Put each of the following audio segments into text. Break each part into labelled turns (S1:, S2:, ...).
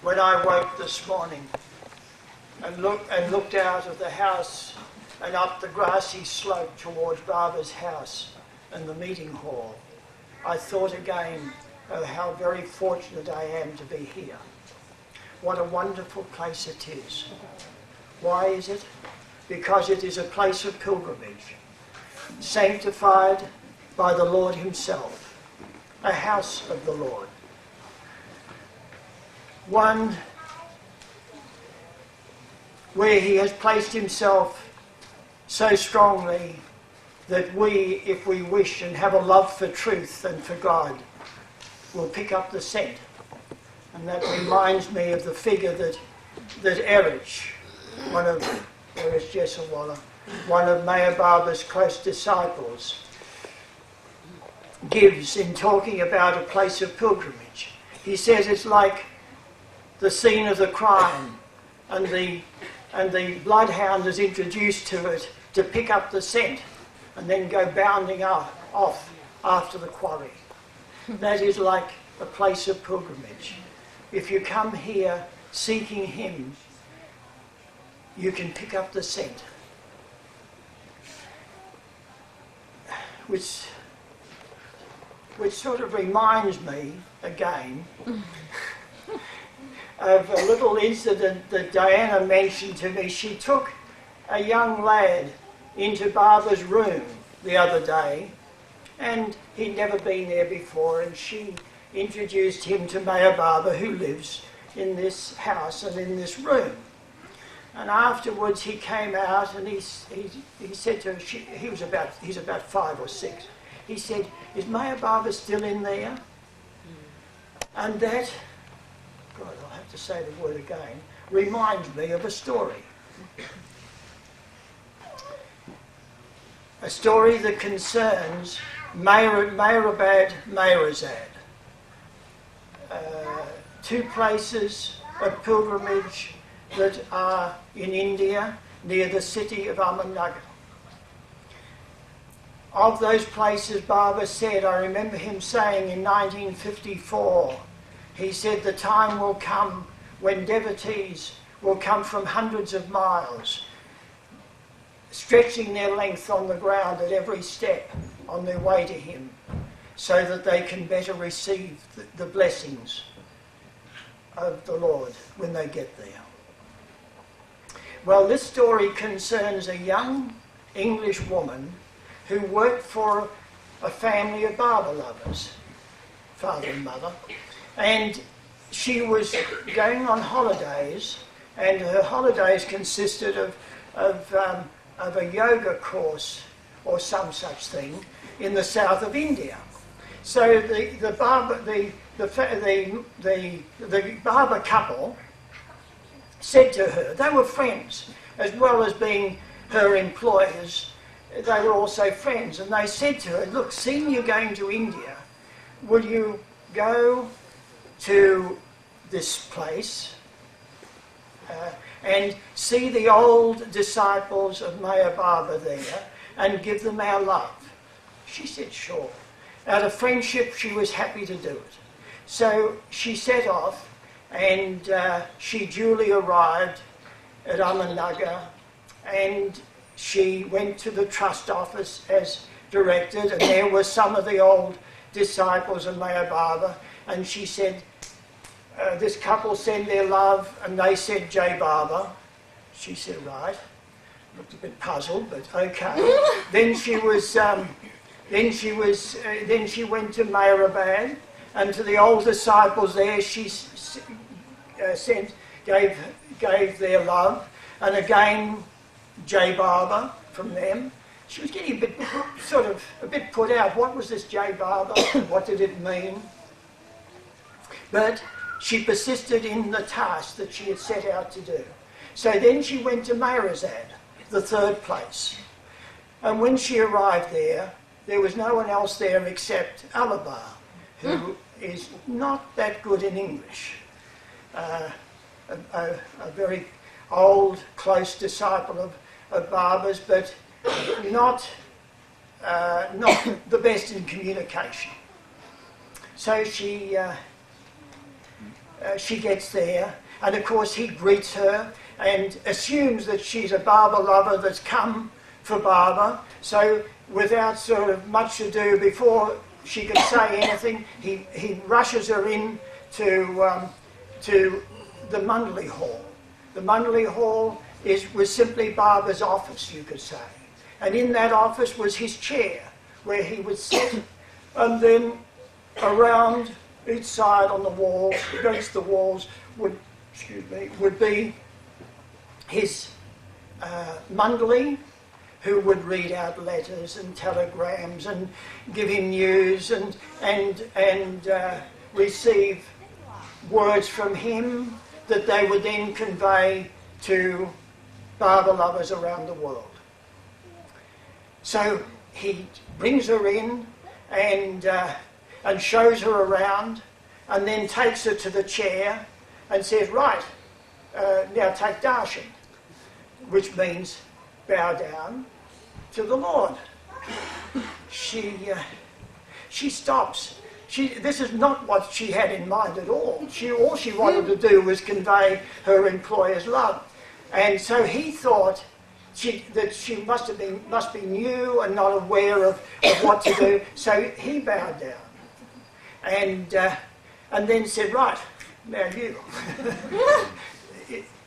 S1: when I woke this morning and looked out of the house and up the grassy slope towards Barbara's house and the meeting hall, I thought again of how very fortunate I am to be here. What a wonderful place it is. Why is it? Because it is a place of pilgrimage, sanctified by the Lord himself, a house of the Lord. One where he has placed himself so strongly that we, if we wish and have a love for truth and for God, will pick up the scent. And that reminds me of the figure that Erich, Erich Jesselwaller, one of Mayor Barber's close disciples, gives in talking about a place of pilgrimage. He says it's like the scene of the crime, and the bloodhound is introduced to it to pick up the scent and then go bounding off after the quarry. That is like a place of pilgrimage. If you come here seeking him, you can pick up the scent. Which sort of reminds me, again, of a little incident that Diana mentioned to me. She took a young lad into Barbara's room the other day, and he'd never been there before, and she introduced him to Mayor Barber, who lives in this house and in this room. And afterwards he came out and he said to her, he's about 5 or 6, he said, "Is Mayor Barber still in there?" And that, God, I'll have to say the word again, reminds me of a story. A story that concerns Abode, Meirazad. Two places of pilgrimage that are in India, near the city of Ahmednagar. Of those places, Barber said, I remember him saying in 1954, he said, the time will come when devotees will come from hundreds of miles, stretching their length on the ground at every step on their way to him, so that they can better receive the blessings of the Lord when they get there. Well, this story concerns a young English woman who worked for a family of Barber lovers, father and mother, and she was going on holidays, and her holidays consisted of a yoga course or some such thing in the south of India. So the Barber couple said to her, they were friends, as well as being her employers, they were also friends, and they said to her, look, seeing you're going to India, will you go to this place and see the old disciples of Mayor Barber there and give them our love? She said, sure. Out of friendship, she was happy to do it. So she set off, and she duly arrived at Ahmednagar, and she went to the trust office as directed, and there were some of the old disciples of Mayor Barber, and she said, this couple send their love, and they said, J. Barber. She said, right. Looked a bit puzzled, but okay. Then she went to Mayor Abode, and to the old disciples there, she gave their love, and again, J. Barber from them. She was getting a bit put out. What was this J. Barber? What did it mean? But she persisted in the task that she had set out to do. So then she went to Meirazad, the third place. And when she arrived there was no one else there except Alabar, who is not that good in English. A very old, close disciple of Barber's, but not the best in communication. So she she gets there, and of course he greets her and assumes that she's a Baba lover that's come for Baba. So without sort of much ado, before she can say anything, he rushes her in to the Mundley Hall. The Mundley Hall was simply Baba's office, you could say. And in that office was his chair, where he would sit. And then around each side on the walls, against the walls, would be his Mundley, who would read out letters and telegrams and give him news and receive words from him that they would then convey to Baba lovers around the world. So he brings her in and shows her around, and then takes her to the chair and says, right, now take darshan, which means bow down to the Lord. She stops. This is not what she had in mind at all. All she wanted to do was convey her employer's love. And so he thought that she must be new and not aware of what to do. So he bowed down and then said, right, now you,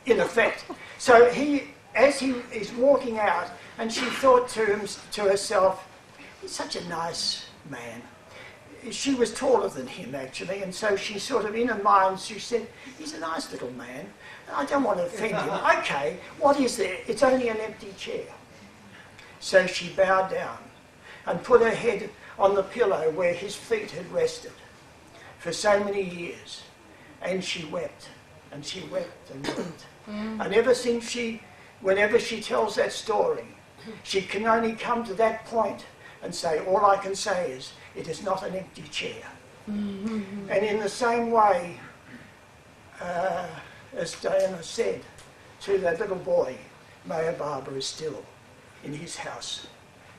S1: in effect. So as he is walking out, and she thought to herself, he's such a nice man. She was taller than him, actually, and so she sort of, in her mind, she said, he's a nice little man. I don't want to offend him. Okay, what is there? It's only an empty chair. So she bowed down and put her head on the pillow where his feet had rested for so many years. And she wept, and she wept and wept. And ever since whenever she tells that story, she can only come to that point and say, all I can say is, it is not an empty chair. And in the same way, as Diana said to that little boy, Maya Baba is still in his house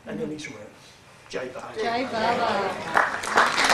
S1: and in his room. Jai Baba.
S2: Jai Baba.